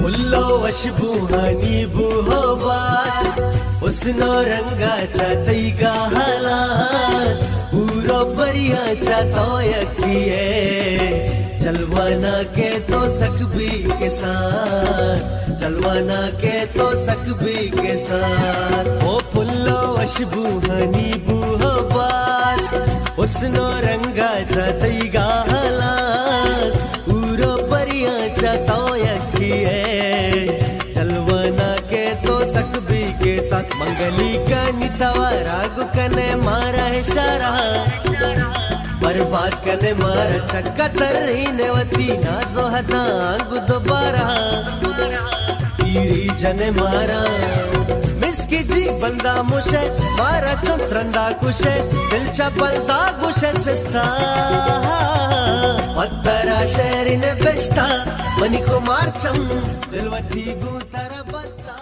फुल्लो वशबुहानी बुहोबास उसनो रंगाच्या तैगा हलास पूरो परियाच्या तोयकिये चलवाना के तो सकबी के साथ चलवाना के तो सकबी के साथ ओ फुल्लो वशबुहानी बुहोबास उसनो रंगाच्या तैगा हलास पूरो परियाच्या तोयकिये चलवाना के तो सकबी के साथ मंगली कनी तवारा गुकने मारा है शारा बर्बाद कने मारा चक्का तर्री नेवती नाजो हदा आंगु दोबारा तीरी जने मारा मिसकी जी बंदा मुशे मारा चुंत्रंदा कुशे दिलचा बंदा गुशे सिस्ता पत्तरा शहरी ने बेस्ता मनी को मारचम दिलवती गुतरा बस्ता।